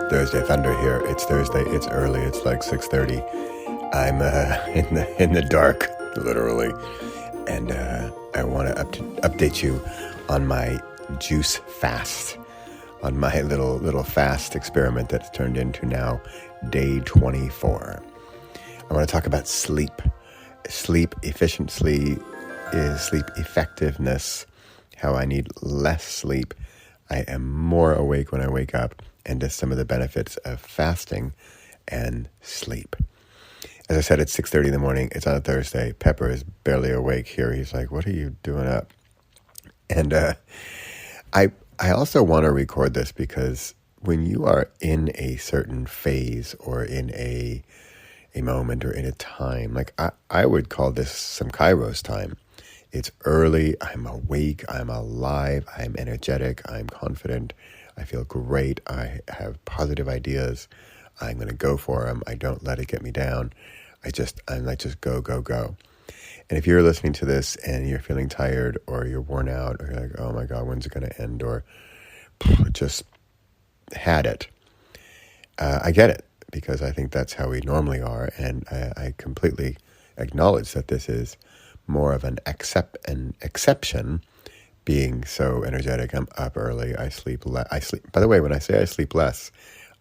Thursday Thunder here. It's Thursday. It's early. It's like 6:30. I'm in the dark, literally, and I want to update you on my juice fast, on my little fast experiment that's turned into now day 24. I want to talk about sleep efficiency, sleep effectiveness, how I need less sleep. I am more awake when I wake up, and just some of the benefits of fasting and sleep. As I said, it's 6:30 in the morning. It's on a Thursday. Pepper is barely awake here. He's like, "What are you doing up?" And I also want to record this because when you are in a certain phase or in a moment or in a time, like I would call this some Kairos time. It's early, I'm awake, I'm alive, I'm energetic, I'm confident, I feel great, I have positive ideas, I'm going to go for them, I don't let it get me down, I'm like, just go, go, go. And if you're listening to this and you're feeling tired or you're worn out or you're like, oh my God, when's it going to end, or just had it, I get it, because I think that's how we normally are, and I completely acknowledge that this is more of an exception, being so energetic. I'm up early. I sleep. By the way, when I say I sleep less,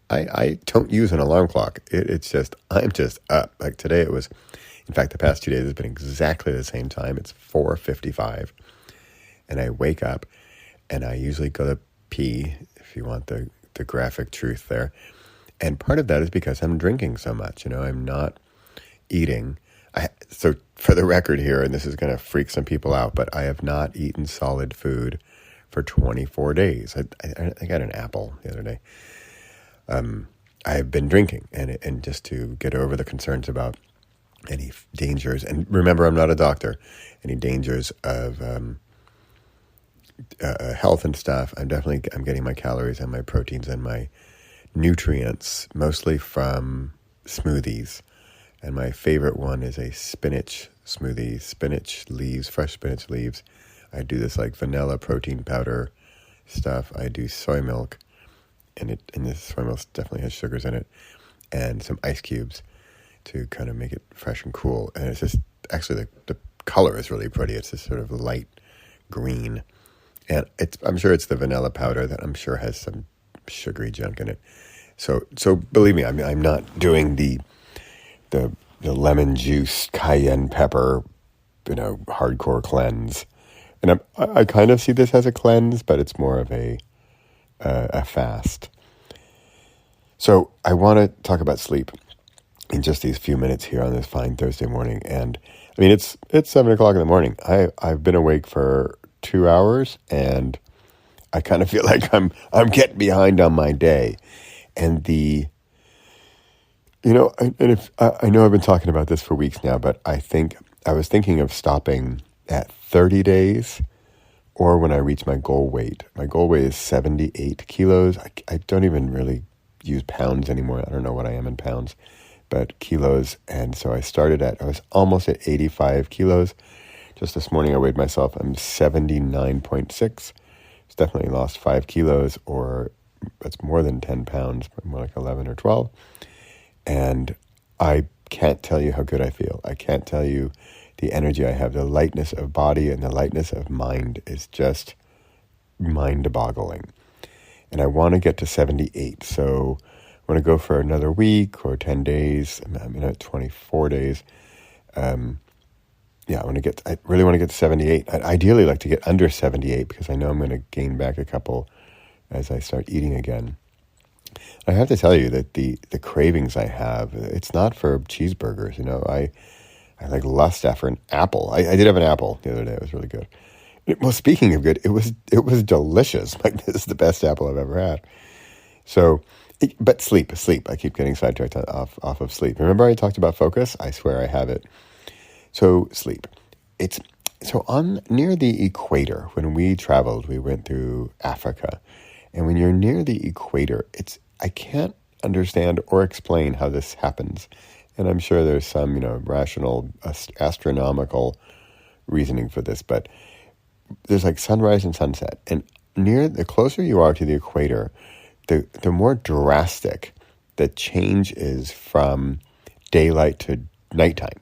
I don't use an alarm clock. It's just, I'm just up. Like today it was, in fact, the past 2 days has been exactly the same time. It's 4:55, and I wake up, and I usually go to pee, if you want the graphic truth there. And part of that is because I'm drinking so much. I'm not eating. So for the record here, and this is going to freak some people out, but I have not eaten solid food for 24 days. I got an apple the other day. I've been drinking, and just to get over the concerns about any dangers. And remember, I'm not a doctor. Any dangers of health and stuff. I'm getting my calories and my proteins and my nutrients mostly from smoothies. And my favorite one is a spinach smoothie, fresh spinach leaves. I do this like vanilla protein powder stuff. I do soy milk, and this soy milk definitely has sugars in it, and some ice cubes to kind of make it fresh and cool. And it's just, actually the color is really pretty. It's this sort of light green. And I'm sure it's the vanilla powder that I'm sure has some sugary junk in it. So believe me, I'm not doing the lemon juice, cayenne pepper, hardcore cleanse. And I kind of see this as a cleanse, but it's more of a fast. So I want to talk about sleep in just these few minutes here on this fine Thursday morning. And I mean, it's 7:00 in the morning. I've been awake for 2 hours, and I kind of feel like I'm getting behind on my day. And I know I've been talking about this for weeks now, but I was thinking of stopping at 30 days or when I reach my goal weight. My goal weight is 78 kilos. I don't even really use pounds anymore. I don't know what I am in pounds, but kilos. And so I was almost at 85 kilos. Just this morning I weighed myself. I'm 79.6. It's definitely lost 5 kilos, or that's more than 10 pounds, more like 11 or 12. And I can't tell you how good I feel. I can't tell you the energy I have. The lightness of body and the lightness of mind is just mind-boggling. And I want to get to 78. So I want to go for another week or 10 days. I'm at 24 days. I really want to get to 78. I'd ideally like to get under 78 because I know I'm going to gain back a couple as I start eating again. I have to tell you that the cravings I have, it's not for cheeseburgers. I like lust after an apple. I did have an apple the other day. It was really good. Well, speaking of good, it was delicious. Like, this is the best apple I've ever had. So, but sleep. I keep getting sidetracked off of sleep. Remember I talked about focus? I swear I have it. So sleep. Near the equator, when we traveled, we went through Africa. And when you're near the equator, I can't understand or explain how this happens. And I'm sure there's some, rational, astronomical reasoning for this, but there's like sunrise and sunset. And the closer you are to the equator, the more drastic the change is from daylight to nighttime.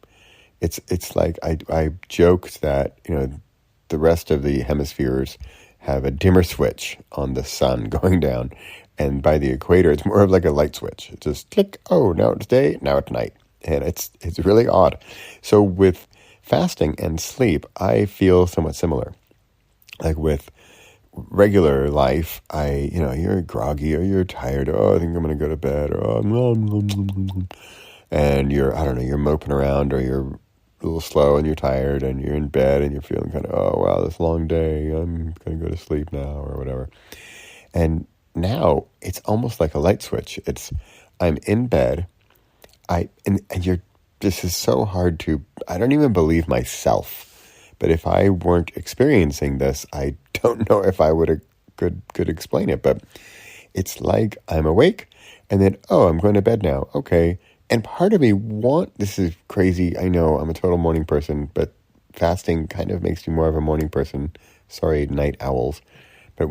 It's like I joked that, the rest of the hemispheres have a dimmer switch on the sun going down, and by the equator it's more of like a light switch. It's just click, oh, now it's day, now it's night. And it's really odd. So with fasting and sleep, I feel somewhat similar. Like with regular life, you're groggy or you're tired. Oh, I think I'm going to go to bed. Or and you're moping around, or you're a little slow and you're tired and you're in bed and you're feeling kind of, oh, wow, this long day. I'm going to go to sleep now or whatever. And now it's almost like a light switch. I'm in bed. This is so hard I don't even believe myself. But if I weren't experiencing this, I don't know if I could explain it. But it's like I'm awake, and then, oh, I'm going to bed now. Okay. And part of me this is crazy. I know I'm a total morning person, but fasting kind of makes me more of a morning person. Sorry, night owls. But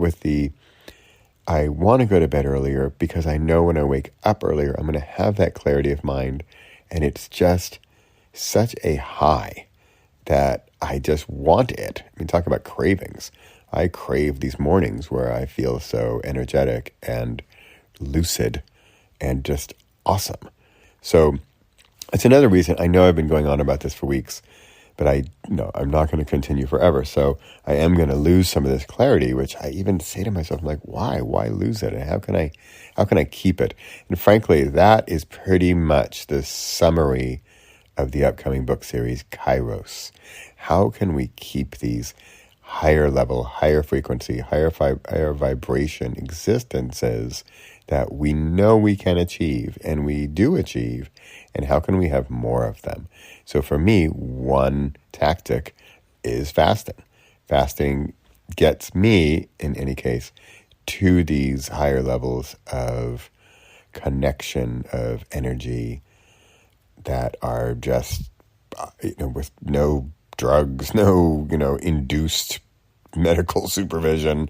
I want to go to bed earlier because I know when I wake up earlier, I'm going to have that clarity of mind. And it's just such a high that I just want it. I mean, talk about cravings. I crave these mornings where I feel so energetic and lucid and just awesome. So it's another reason. I know I've been going on about this for weeks, but I'm not going to continue forever. So I am going to lose some of this clarity, which I even say to myself, I'm like, why lose it? And how can I keep it? And frankly, that is pretty much the summary of the upcoming book series, Kairos. How can we keep these higher level, higher frequency, higher vibration existences that we know we can achieve and we do achieve, and how can we have more of them? So for me, one tactic is fasting. Fasting gets me, in any case, to these higher levels of connection, of energy, that are just, with no drugs, no, induced medical supervision.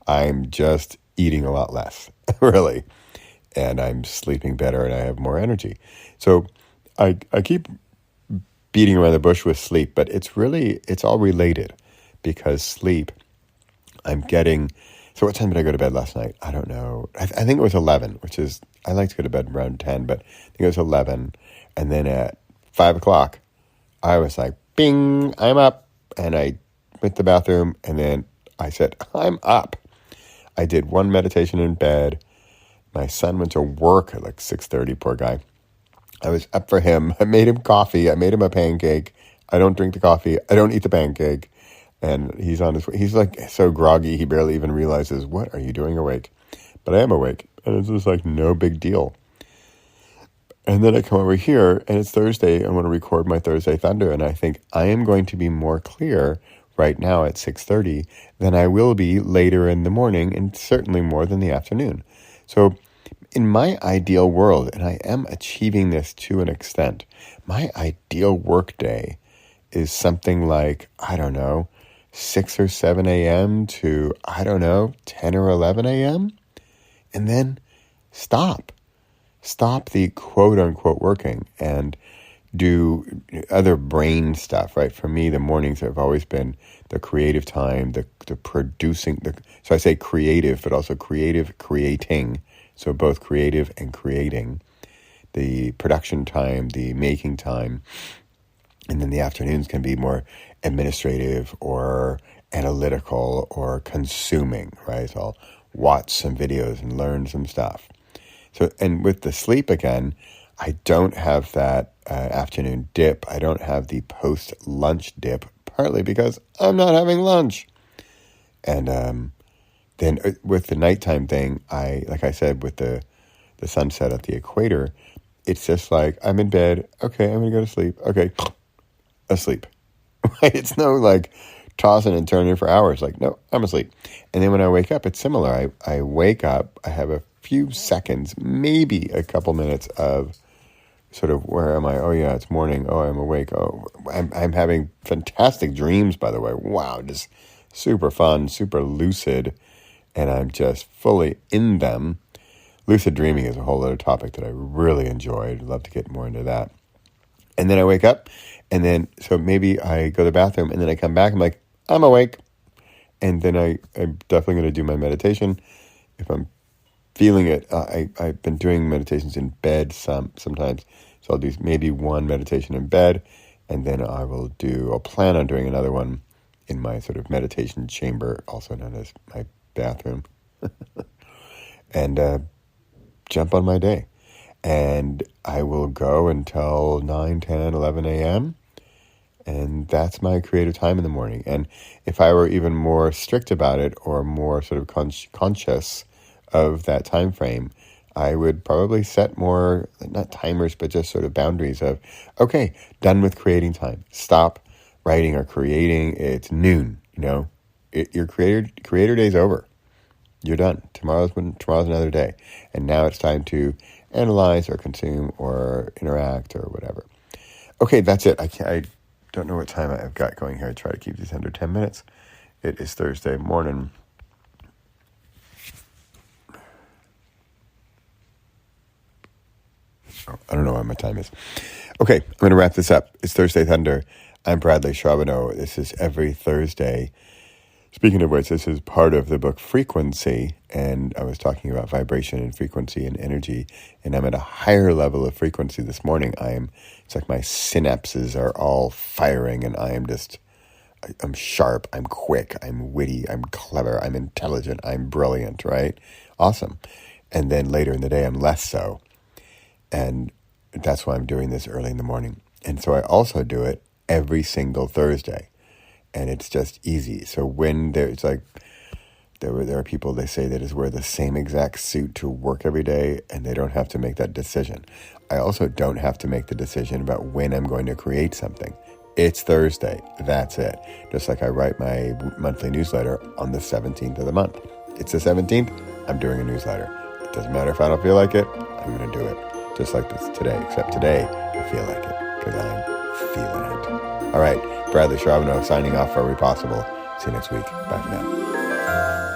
I'm just eating a lot less, really. And I'm sleeping better and I have more energy. So I keep beating around the bush with sleep, but it's all related, because sleep, so what time did I go to bed last night? I don't know. I think it was 11, which is, I like to go to bed around 10, but I think it was 11. And then at 5 o'clock, I was like, bing, I'm up. And I went to the bathroom, and then I said, I'm up. I did one meditation in bed. My son went to work at like 6:30, poor guy. I was up for him. I made him coffee. I made him a pancake. I don't drink the coffee. I don't eat the pancake. And he's on his way. He's like so groggy, he barely even realizes, what are you doing awake? But I am awake. And it's just like no big deal. And then I come over here, and it's Thursday. I want to record my Thursday Thunder, and I think I am going to be more clear right now at 6:30 than I will be later in the morning, and certainly more than the afternoon. So in my ideal world, and I am achieving this to an extent, my ideal work day is something like, 6 or 7 a.m. to, 10 or 11 a.m., and then stop the quote-unquote working and do other brain stuff, right? For me, the mornings have always been the creative time, the producing. So I say creative, but also creating. So both creative and creating. The production time, the making time. And then the afternoons can be more administrative or analytical or consuming, right? So I'll watch some videos and learn some stuff. So, and with the sleep again, I don't have that afternoon dip. I don't have the post-lunch dip, partly because I'm not having lunch. And then with the nighttime thing, like I said, with the sunset at the equator, it's just like, I'm in bed. Okay, I'm going to go to sleep. Okay, asleep. It's no like tossing and turning for hours. Like, no, I'm asleep. And then when I wake up, it's similar. I wake up, I have a few seconds, maybe a couple minutes of sort of, where am I? Oh yeah, it's morning. Oh, I'm awake. Oh, I'm having fantastic dreams, by the way. Wow, just super fun, super lucid, and I'm just fully in them. lucid dreaming is a whole other topic that I really enjoy. I'd love to get more into that. And then I wake up, and then, so maybe I go to the bathroom, and then I come back, I'm like, I'm awake. And then I'm definitely going to do my meditation. If I'm feeling it, I've been doing meditations in bed sometimes. So I'll do maybe one meditation in bed, and then I'll plan on doing another one in my sort of meditation chamber, also known as my bathroom, and jump on my day. And I will go until 9, 10, 11 a.m., and that's my creative time in the morning. And if I were even more strict about it, or more sort of conscious of that time frame, I would probably set more, not timers, but just sort of boundaries of, okay, done with creating time. Stop writing or creating. It's noon, your creator day's over. You're done. Tomorrow's another day. And now it's time to analyze or consume or interact or whatever. Okay, that's it. I don't know what time I've got going here. I try to keep these under 10 minutes. It is Thursday morning. I don't know what my time is. Okay, I'm going to wrap this up. It's Thursday Thunder. I'm Bradley Charbonneau. This is every Thursday. Speaking of which, this is part of the book Frequency, and I was talking about vibration and frequency and energy, and I'm at a higher level of frequency this morning. It's like my synapses are all firing, and I'm sharp, I'm quick, I'm witty, I'm clever, I'm intelligent, I'm brilliant, right? Awesome. And then later in the day, I'm less so. And that's why I'm doing this early in the morning. And so I also do it every single Thursday. And it's just easy. So when there are people, they say, that wear the same exact suit to work every day, and they don't have to make that decision. I also don't have to make the decision about when I'm going to create something. It's Thursday. That's it. Just like I write my monthly newsletter on the 17th of the month. It's the 17th. I'm doing a newsletter. It doesn't matter if I don't feel like it. I'm going to do it. Just like this today. Except today, I feel like it because I'm feeling it. All right. Bradley Charbonneau signing off for Every Possible. See you next week. Bye for now.